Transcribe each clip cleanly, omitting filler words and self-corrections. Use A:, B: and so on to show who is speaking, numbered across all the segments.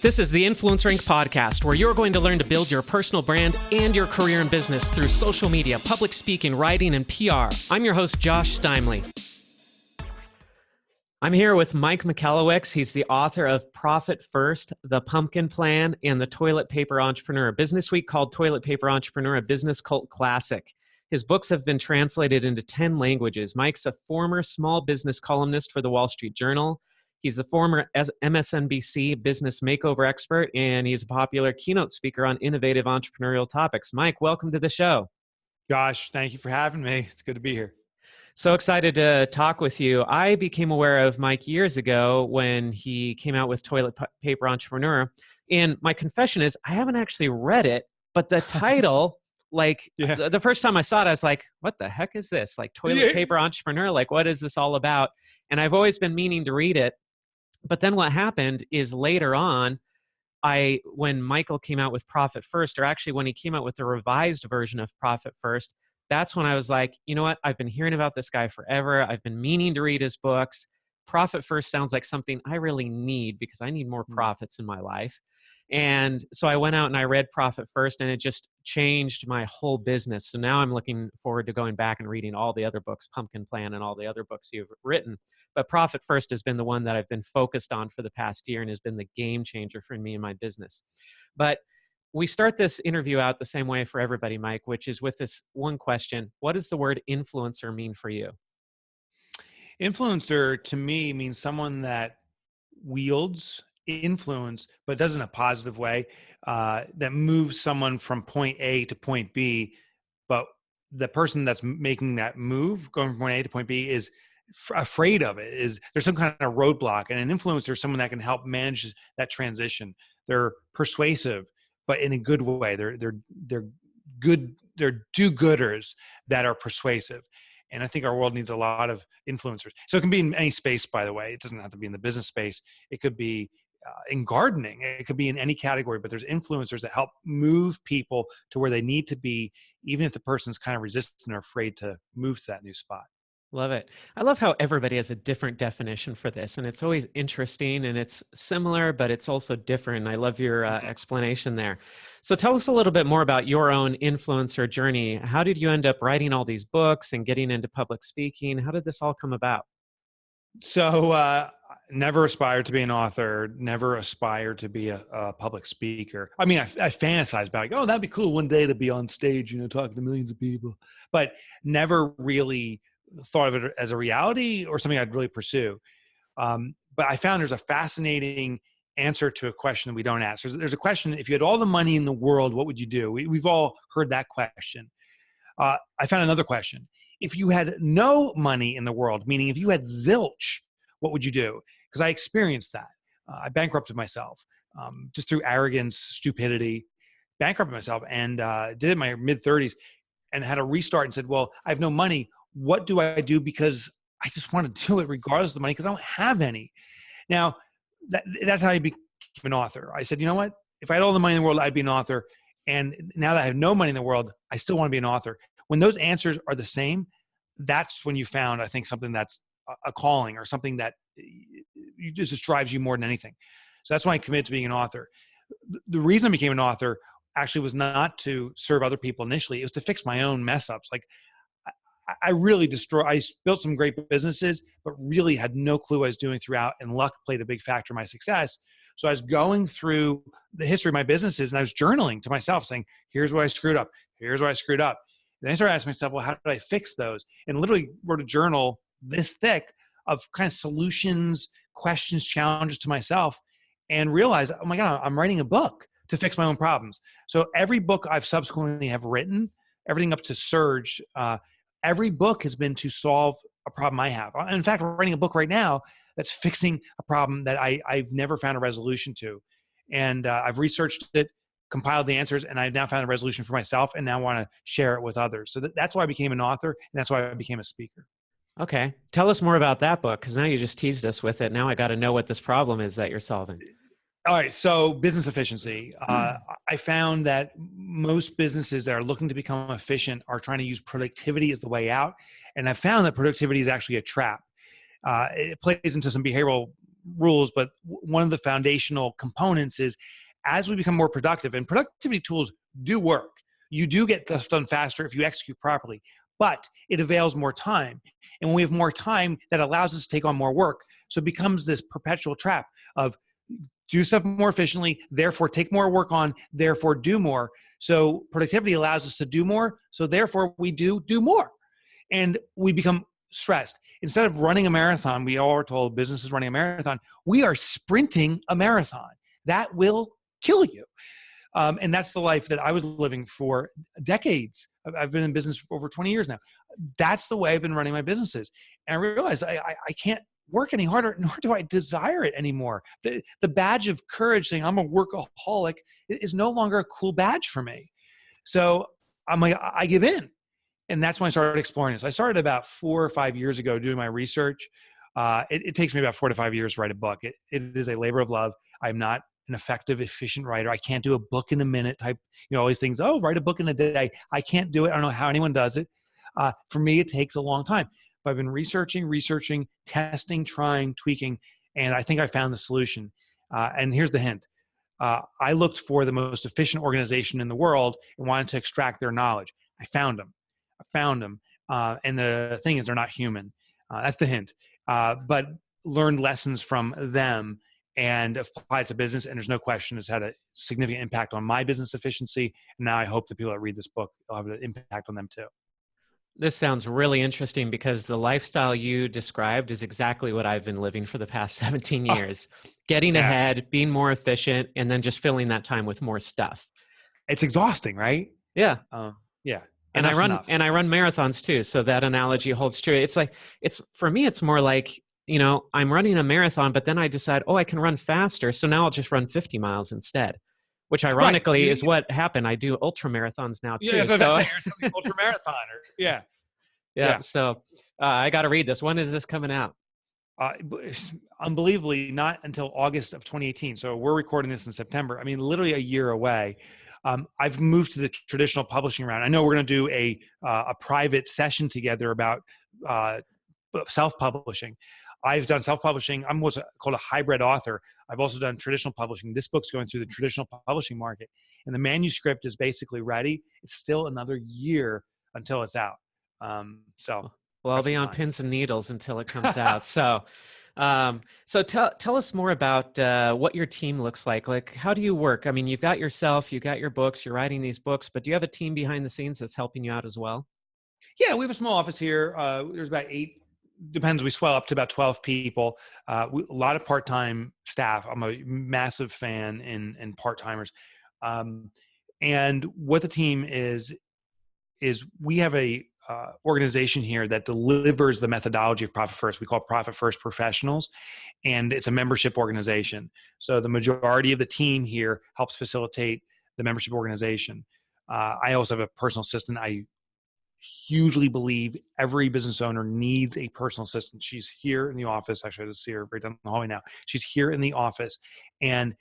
A: This is the Influencer Inc. podcast, where you're going to learn to build your personal brand and your career in business through social media, public speaking, writing, and PR. I'm your host, Josh Steinley. I'm here with Mike Michalowicz. He's the author of Profit First, The Pumpkin Plan, and The Toilet Paper Entrepreneur, a business week called Toilet Paper Entrepreneur, a business cult classic. His books have been translated into 10 languages. Mike's a former small business columnist for the Wall Street Journal. He's the former MSNBC business makeover expert, and he's a popular keynote speaker on innovative entrepreneurial topics. Mike, welcome to the show.
B: Josh, thank you for having me. It's good to be here.
A: So excited to talk with you. I became aware of Mike years ago when he came out with Toilet Paper Entrepreneur. And my confession is I haven't actually read it, but the title, the first time I saw it, I was like, what the heck is this? Like Toilet Paper Entrepreneur? Like, what is this all about? And I've always been meaning to read it. But then what happened is later on, when Michael came out with Profit First, or actually when he came out with the revised version of Profit First, that's when I was like, you know what? I've been hearing about this guy forever. I've been meaning to read his books. Profit First sounds like something I really need because I need more profits in my life. And so I went out and I read Profit First, and it just changed my whole business. So now I'm looking forward to going back and reading all the other books, Pumpkin Plan and all the other books you've written. But Profit First has been the one that I've been focused on for the past year and has been the game changer for me and my business. But we start this interview out the same way for everybody, Mike, which is with this one question. What does the word influencer mean for you?
B: Influencer to me means someone that wields influence, but does in a positive way, that moves someone from point A to point B. But the person that's making that move, going from point A to point B, is afraid of it. There's some kind of roadblock. And an influencer is someone that can help manage that transition. They're persuasive, but in a good way. They're good. They're do-gooders that are persuasive. And I think our world needs a lot of influencers. So it can be in any space, by the way. It doesn't have to be in the business space. It could be in gardening. It could be in any category, but there's influencers that help move people to where they need to be, even if the person's kind of resistant or afraid to move to that new spot.
A: Love it. I love how everybody has a different definition for this, and it's always interesting, and it's similar, but it's also different. I love your explanation there. So tell us a little bit more about your own influencer journey. How did you end up writing all these books and getting into public speaking? How did this all come about?
B: So never aspired to be an author, never aspired to be a public speaker. I mean, I fantasize about like, oh, that'd be cool one day to be on stage, talking to millions of people, but never really thought of it as a reality or something I'd really pursue. But I found there's a fascinating answer to a question that we don't ask. There's a question: if you had all the money in the world, what would you do? We've all heard that question. I found another question: if you had no money in the world, meaning if you had zilch, what would you do? Because I experienced that. I bankrupted myself just through arrogance, stupidity, bankrupted myself, and did it in my mid-30s and had to restart and said, well, I have no money. What do I do? Because I just want to do it regardless of the money because I don't have any. Now, that's how I became an author. I said, you know what? If I had all the money in the world, I'd be an author. And now that I have no money in the world, I still want to be an author. When those answers are the same, that's when you found, I think, something that's a calling or something that just drives you more than anything. So that's why I committed to being an author. The reason I became an author actually was not to serve other people initially. It was to fix my own mess ups. Like I built some great businesses, but really had no clue what I was doing throughout, and luck played a big factor in my success. So I was going through the history of my businesses and I was journaling to myself saying, here's where I screwed up. Here's where I screwed up. And then I started asking myself, well, how did I fix those? And literally wrote a journal this thick of kind of solutions, questions, challenges to myself, and realized, oh my God, I'm writing a book to fix my own problems. So every book I've subsequently have written, everything up to Surge, every book has been to solve a problem I have. In fact, I'm writing a book right now that's fixing a problem that I've never found a resolution to. And I've researched it, compiled the answers, and I've now found a resolution for myself and now want to share it with others. So that's why I became an author, and that's why I became a speaker.
A: Okay. Tell us more about that book, because now you just teased us with it. Now I got to know what this problem is that you're solving.
B: All right. So business efficiency. I found that most businesses that are looking to become efficient are trying to use productivity as the way out. And I found that productivity is actually a trap. It plays into some behavioral rules, but one of the foundational components is as we become more productive, and productivity tools do work. You do get stuff done faster if you execute properly, but it avails more time. And when we have more time, that allows us to take on more work. So it becomes this perpetual trap of do stuff more efficiently, therefore take more work on, therefore do more. So productivity allows us to do more. So therefore we do more. And we become stressed. Instead of running a marathon, we all are told business is running a marathon. We are sprinting a marathon. That will kill you. And that's the life that I was living for decades. I've been in business for over 20 years now. That's the way I've been running my businesses. And I realized I can't work any harder, nor do I desire it anymore. The badge of courage saying I'm a workaholic is no longer a cool badge for me. So I'm like, I give in. And that's when I started exploring this. I started about 4 or 5 years ago doing my research. It takes me about 4 to 5 years to write a book. It is a labor of love. I'm not an effective, efficient writer. I can't do a book in a minute type, all these things. Oh, write a book in a day. I can't do it. I don't know how anyone does it. For me, it takes a long time. But I've been researching, testing, trying, tweaking, and I think I found the solution. And here's the hint. I looked for the most efficient organization in the world and wanted to extract their knowledge. I found them. And the thing is, they're not human. That's the hint. But learned lessons from them and applied to business. And there's no question it's had a significant impact on my business efficiency. And now I hope the people that read this book will have an impact on them too.
A: This sounds really interesting because the lifestyle you described is exactly what I've been living for the past 17 years. Getting ahead, being more efficient, and then just filling that time with more stuff.
B: It's exhausting, right?
A: Yeah.
B: Yeah.
A: And I run marathons too. So that analogy holds true. For me, it's more like, I'm running a marathon, but then I decide, I can run faster. So now I'll just run 50 miles instead, which ironically is what happened. I do ultra marathons now too.
B: Yeah, so you're ultra marathoner. Yeah.
A: So I got to read this. When is this coming out?
B: Unbelievably, not until August of 2018. So we're recording this in September. I mean, literally a year away. I've moved to the traditional publishing round. I know we're going to do a private session together about self-publishing. I've done self-publishing. I'm what's called a hybrid author. I've also done traditional publishing. This book's going through the traditional publishing market, and the manuscript is basically ready. It's still another year until it's out. Well,
A: I'll be on pins and needles until it comes out. So tell us more about what your team looks like. Like, how do you work? I mean, you've got yourself, you've got your books, you're writing these books, but do you have a team behind the scenes that's helping you out as well?
B: Yeah, we have a small office here. There's about 8. Depends. We swell up to about 12 people. A lot of part-time staff. I'm a massive fan in part-timers. And what the team is we have a organization here that delivers the methodology of Profit First. We call it Profit First Professionals, and it's a membership organization. So the majority of the team here helps facilitate the membership organization. I also have a personal assistant. I hugely believe every business owner needs a personal assistant. She's here in the office. Actually, I just see her right down the hallway now. She's here in the office, and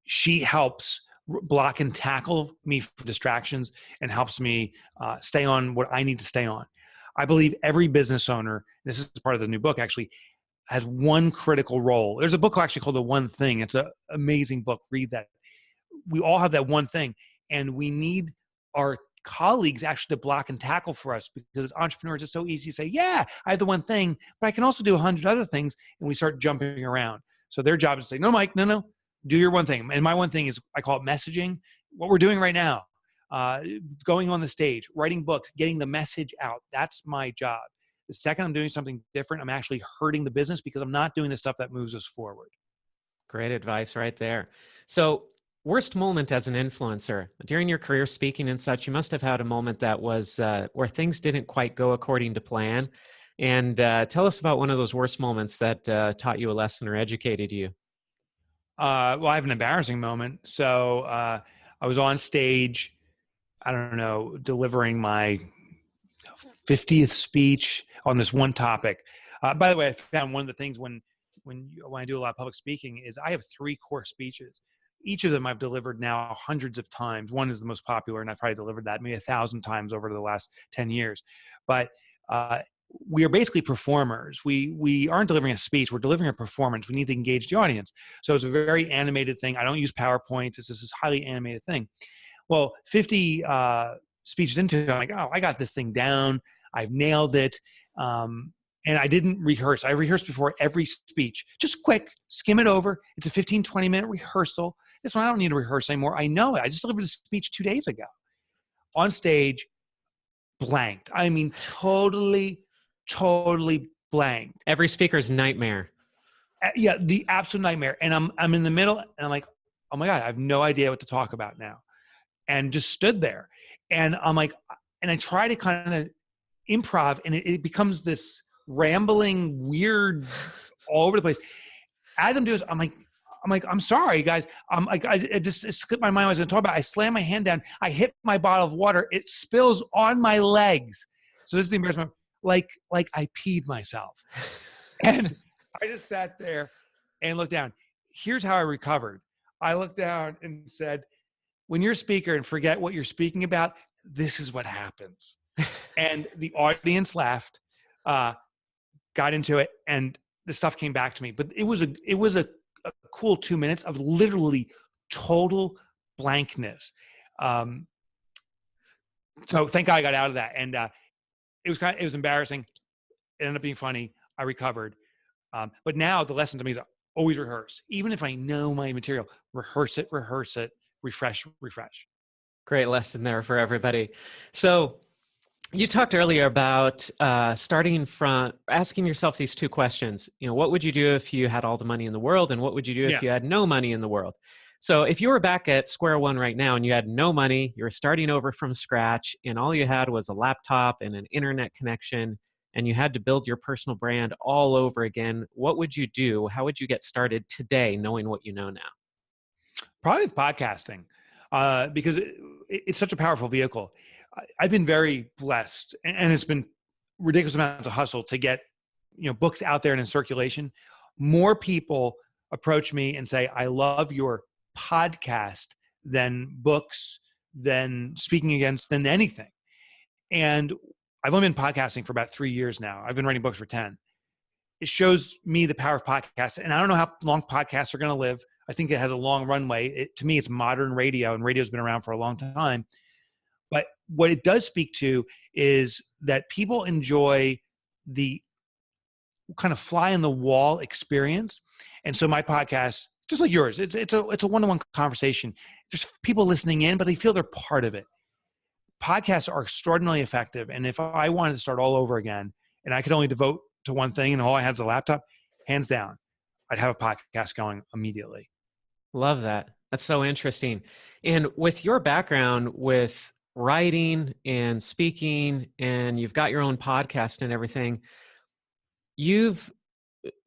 B: she helps block and tackle me for distractions and helps me stay on what I need to stay on. I believe every business owner, this is part of the new book actually, has one critical role. There's a book actually called The One Thing. It's an amazing book. Read that. We all have that one thing, and we need our colleagues actually to block and tackle for us, because as entrepreneurs, it's so easy to say, yeah, I have the one thing, but I can also do 100 other things, and we start jumping around. So their job is to say, no, Mike, no, do your one thing. And my one thing is, I call it messaging. What we're doing right now, going on the stage, writing books, getting the message out. That's my job. The second I'm doing something different, I'm actually hurting the business because I'm not doing the stuff that moves us forward.
A: Great advice right there. So worst moment as an influencer during your career speaking and such, you must have had a moment that was where things didn't quite go according to plan. And tell us about one of those worst moments that taught you a lesson or educated you.
B: Well, I have an embarrassing moment. So I was on stage, I don't know, delivering my 50th speech on this one topic. By the way, I found one of the things when I do a lot of public speaking is I have 3 core speeches. Each of them I've delivered now hundreds of times. One is the most popular, and I've probably delivered that maybe 1,000 times over the last 10 years. But we are basically performers. We aren't delivering a speech. We're delivering a performance. We need to engage the audience. So it's a very animated thing. I don't use PowerPoints. It's just this highly animated thing. Well, 50 speeches into it, I'm like, oh, I got this thing down. I've nailed it. And I didn't rehearse. I rehearsed before every speech. Just quick, skim it over. It's a 15, 20-minute rehearsal. This one, I don't need to rehearse anymore. I know it. I just delivered a speech 2 days ago. On stage, blanked. I mean, totally blanked.
A: Every speaker's nightmare.
B: Yeah, the absolute nightmare. And I'm in the middle, and I'm like, oh my God, I have no idea what to talk about now. And just stood there. And I'm like, and I try to kind of improv, and it becomes this rambling, weird, all over the place. As I'm doing this, I'm like, I'm sorry, guys. I'm like, it slipped my mind what I was going to talk about. I slam my hand down. I hit my bottle of water. It spills on my legs. So this is the embarrassment. Like I peed myself. And I just sat there and looked down. Here's how I recovered. I looked down and said, when you're a speaker and forget what you're speaking about, this is what happens. And the audience laughed, got into it, and the stuff came back to me. But it was a cool 2 minutes of literally total blankness. So thank God I got out of that. And it was embarrassing. It ended up being funny. I recovered. But now the lesson to me is always rehearse. Even if I know my material, rehearse it, refresh.
A: Great lesson there for everybody. So you talked earlier about starting from asking yourself these two questions. What would you do if you had all the money in the world, and what would you do if you had no money in the world? So if you were back at square one right now and you had no money, you were starting over from scratch, and all you had was a laptop and an internet connection, and you had to build your personal brand all over again, what would you do? How would you get started today, knowing what you know now?
B: Probably with podcasting, because it's such a powerful vehicle. I've been very blessed, and it's been ridiculous amounts of hustle to get, books out there and in circulation. More people approach me and say, I love your podcast than books, than speaking against, than anything. And I've only been podcasting for about 3 years now. I've been writing books for 10. It shows me the power of podcasts. And I don't know how long podcasts are going to live. I think it has a long runway. To me, it's modern radio, and radio's been around for a long time. But what it does speak to is that people enjoy the kind of fly on the wall experience. And so my podcast, just like yours, it's a one-to-one conversation. There's people listening in, but they feel they're part of it. Podcasts are extraordinarily effective. And if I wanted to start all over again and I could only devote to one thing and all I had is a laptop, hands down, I'd have a podcast going immediately.
A: Love that. That's so interesting. And with your background with writing and speaking, and you've got your own podcast and everything, you've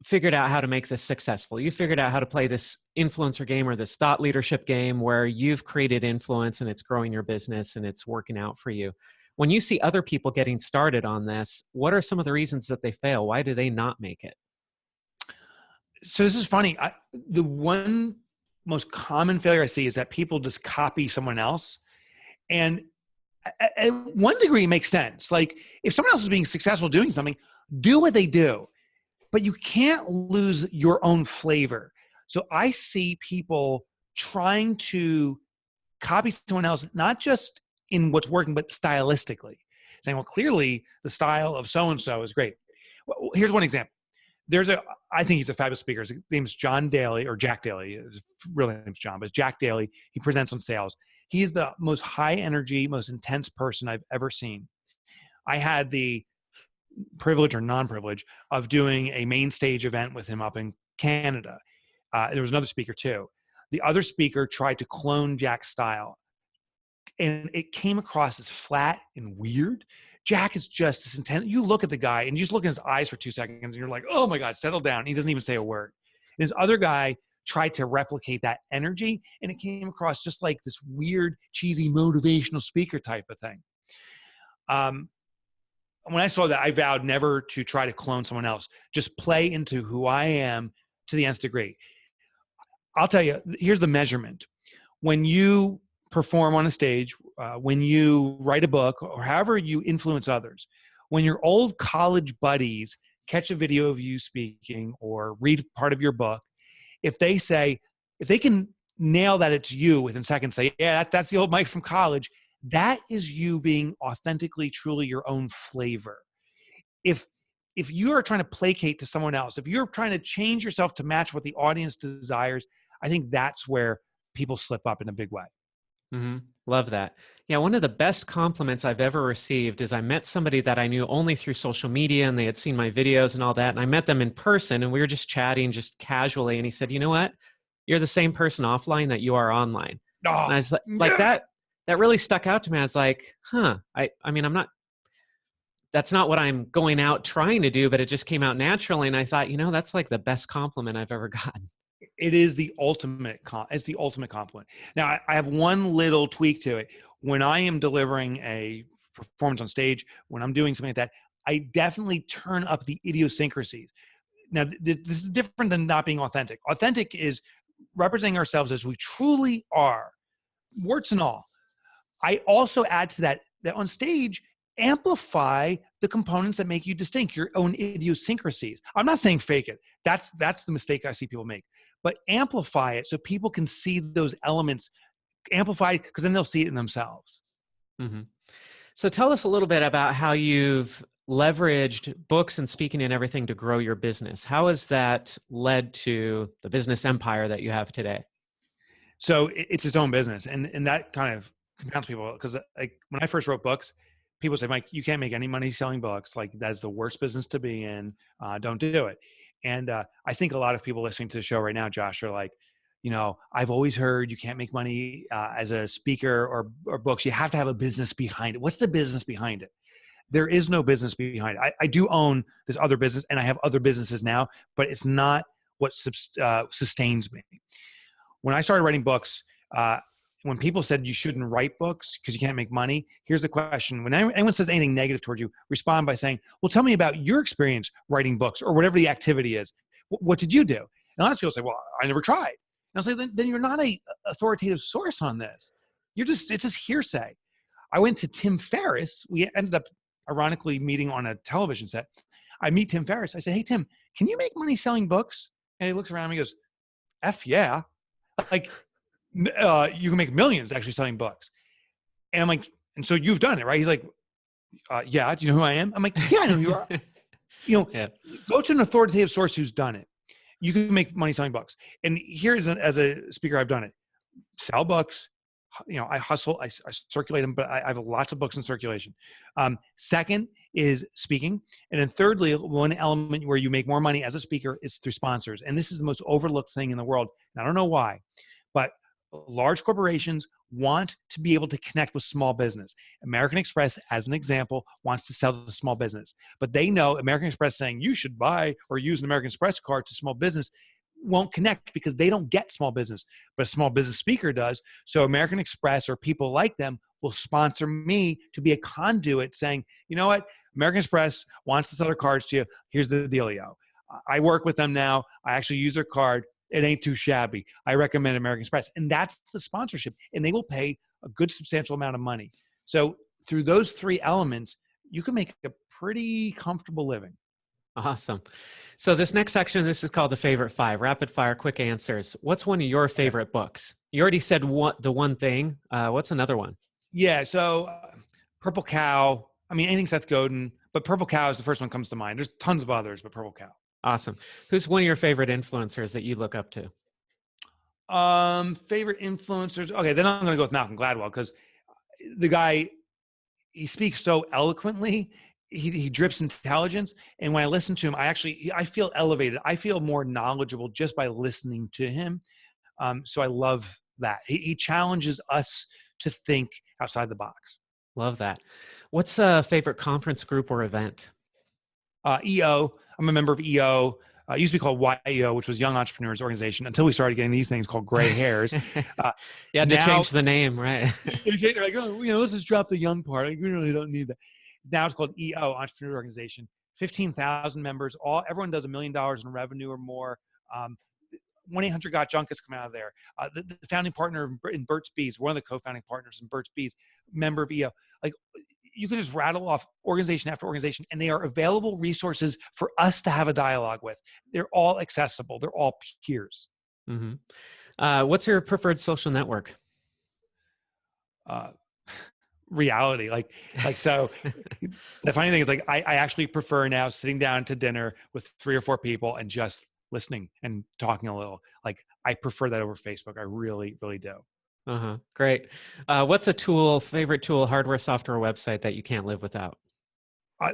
A: figured out how to make this successful. You figured out how to play this influencer game or this thought leadership game where you've created influence and it's growing your business and it's working out for you. When you see other people getting started on this, what are some of the reasons that they fail? Why do they not make it?
B: So this is funny. The one most common failure I see is that people just copy someone else. And at one degree, it makes sense. Like if someone else is being successful doing something, do what they do. But you can't lose your own flavor. So I see people trying to copy someone else, not just in what's working, but stylistically. Saying, well, clearly the style of so-and-so is great. Well, here's one example. I think he's a fabulous speaker. His name's John Daly, or Jack Daly. His real name's John, but it's Jack Daly. He presents on sales. He's the most high energy, most intense person I've ever seen. I had the privilege or non-privilege of doing a main stage event with him up in Canada. There was another speaker too. The other speaker tried to clone Jack's style, and it came across as flat and weird. Jack is just this intense. You look at the guy and you just look in his eyes for 2 seconds and you're like, oh my God, settle down. He doesn't even say a word. And this other guy tried to replicate that energy, and it came across just like this weird, cheesy, motivational speaker type of thing. When I saw that, I vowed never to try to clone someone else. Just play into who I am to the nth degree. I'll tell you, here's the measurement. When you perform on a stage, when you write a book, or however you influence others, When your old college buddies catch a video of you speaking or read part of your book, if they can nail that it's you within seconds, say, yeah, that's the old Mike from college, that is you being authentically, truly your own flavor. If you are trying to placate to someone else, if you're trying to change yourself to match what the audience desires, I think that's where people slip up in a big way.
A: Mm-hmm. Love that. Yeah, one of the best compliments I've ever received is I met somebody that I knew only through social media, and they had seen my videos and all that. And I met them in person, and we were just chatting just casually. And he said, "You know what? You're the same person offline that you are online." And I
B: Oh,
A: was like
B: yes.
A: that really stuck out to me. I was like, huh, I mean, that's not what I'm going out trying to do, but it just came out naturally. And I thought, that's like the best compliment I've ever gotten.
B: It is the ultimate it's the ultimate compliment. Now I have one little tweak to it. When I am delivering a performance on stage, when I'm doing something like that, I definitely turn up the idiosyncrasies. Now this is different than not being authentic. Authentic is representing ourselves as we truly are, warts and all. I also add to that on stage, amplify the components that make you distinct, your own idiosyncrasies. I'm not saying fake it. That's the mistake I see people make. But amplify it so people can see those elements amplified, because then they'll see it in themselves.
A: Mm-hmm. So tell us a little bit about how you've leveraged books and speaking and everything to grow your business. How has that led to the business empire that you have today?
B: So it's its own business, and that kind of confounds people, because like when I first wrote books, people say, Mike, you can't make any money selling books. Like that's the worst business to be in. Don't do it. And I think a lot of people listening to the show right now, Josh, are like, I've always heard you can't make money as a speaker or books. You have to have a business behind it. What's the business behind it? There is no business behind it. I do own this other business, and I have other businesses now, but it's not what sustains me. When I started writing books, when people said you shouldn't write books because you can't make money, here's the question. When anyone says anything negative towards you, respond by saying, well, tell me about your experience writing books or whatever the activity is. What did you do? And a lot of people say, well, I never tried. And I'll say, then you're not a authoritative source on this. It's just hearsay. I went to Tim Ferriss. We ended up ironically meeting on a television set. I meet Tim Ferriss. I say, hey, Tim, can you make money selling books? And he looks around and he goes, F yeah. Like, you can make millions actually selling books. And I'm like, and so you've done it, right? He's like, yeah. Do you know who I am? I'm like, yeah, I know who you are.
A: Yeah.
B: Go to an authoritative source who's done it. You can make money selling books. And here's as a speaker, I've done it. Sell books. I hustle, I circulate them, but I have lots of books in circulation. Second is speaking. And then thirdly, one element where you make more money as a speaker is through sponsors. And this is the most overlooked thing in the world. And I don't know why, but large corporations want to be able to connect with small business. American Express, as an example, wants to sell to small business, but they know American Express saying you should buy or use an American Express card to small business won't connect because they don't get small business, but a small business speaker does. So American Express or people like them will sponsor me to be a conduit saying, you know what, American Express wants to sell their cards to you. Here's the dealio. I work with them now. I actually use their card. It ain't too shabby. I recommend American Express. And that's the sponsorship. And they will pay a good substantial amount of money. So through those three elements, you can make a pretty comfortable living.
A: Awesome. So this next section, this is called the favorite five, rapid fire, quick answers. What's one of your favorite books? You already said the one thing. What's another one?
B: Yeah. So Purple Cow, I mean, anything Seth Godin, but Purple Cow is the first one that comes to mind. There's tons of others, but Purple Cow.
A: Awesome. Who's one of your favorite influencers that you look up to?
B: Favorite influencers. Okay. Then I'm going to go with Malcolm Gladwell, because the guy, he speaks so eloquently. He drips intelligence. And when I listen to him, I feel elevated. I feel more knowledgeable just by listening to him. So I love that. He challenges us to think outside the box.
A: Love that. What's a favorite conference group or event?
B: EO. I'm a member of EO. It used to be called YEO, which was Young Entrepreneurs Organization, until we started getting these things called gray hairs.
A: You had to change the name, right?
B: They're like, oh, let's just drop the young part. Like, we really don't need that. Now it's called EO, Entrepreneur Organization. 15,000 members. Everyone does $1 million in revenue or more. 1-800-GOT-JUNK has come out of there. The founding partner in Burt's Bees, one of the co-founding partners in Burt's Bees, member of EO. Like, you can just rattle off organization after organization, and they are available resources for us to have a dialogue with. They're all accessible. They're all peers.
A: What's your preferred social network?
B: Reality. So the funny thing is, like, I actually prefer now sitting down to dinner with 3 or 4 people and just listening and talking a little. Like, I prefer that over Facebook. I really, really do.
A: Great. What's a favorite tool, hardware, software, website that you can't live without?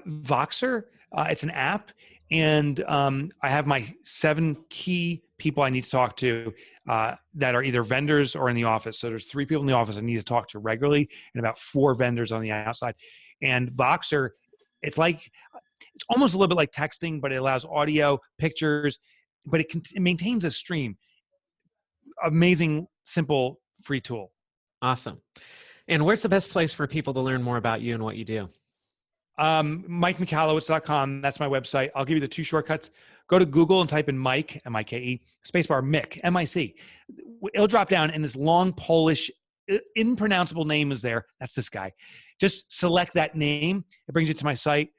B: Voxer. It's an app, and I have my 7 key people I need to talk to that are either vendors or in the office. So there's 3 people in the office I need to talk to regularly, and about 4 vendors on the outside. And Voxer, it's almost a little bit like texting, but it allows audio, pictures, but it maintains a stream. Amazing, simple, free tool.
A: Awesome. And where's the best place for people to learn more about you and what you do?
B: MikeMichalowicz.com. That's my website. I'll give you the 2 shortcuts. Go to Google and type in Mike, M-I-K-E, spacebar, Mick, M-I-C. It'll drop down, and this long Polish, impronounceable name is there. That's this guy. Just select that name. It brings you to my site.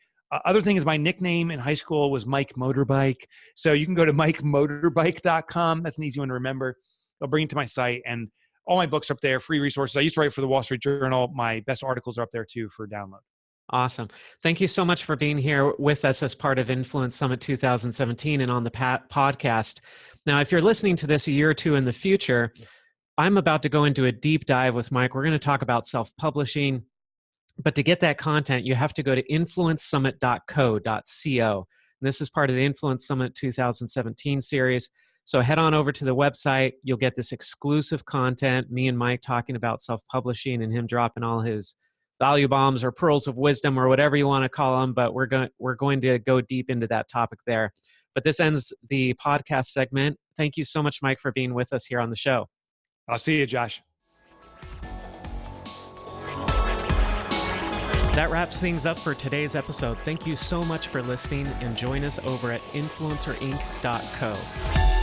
B: Other thing is, my nickname in high school was Mike Motorbike. So you can go to MikeMotorbike.com. That's an easy one to remember. It'll bring you to my site, and all my books are up there, free resources. I used to write for the Wall Street Journal. My best articles are up there too for download.
A: Awesome. Thank you so much for being here with us as part of Influence Summit 2017 and on the podcast. Now, if you're listening to this a year or 2 in the future, I'm about to go into a deep dive with Mike. We're going to talk about self-publishing, but to get that content, you have to go to influencesummit.co.co. This is part of the Influence Summit 2017 series. So head on over to the website. You'll get this exclusive content, me and Mike talking about self-publishing and him dropping all his value bombs or pearls of wisdom or whatever you want to call them, but we're going to go deep into that topic there. But this ends the podcast segment. Thank you so much, Mike, for being with us here on the show.
B: I'll see you, Josh.
A: That wraps things up for today's episode. Thank you so much for listening, and join us over at influencerinc.co.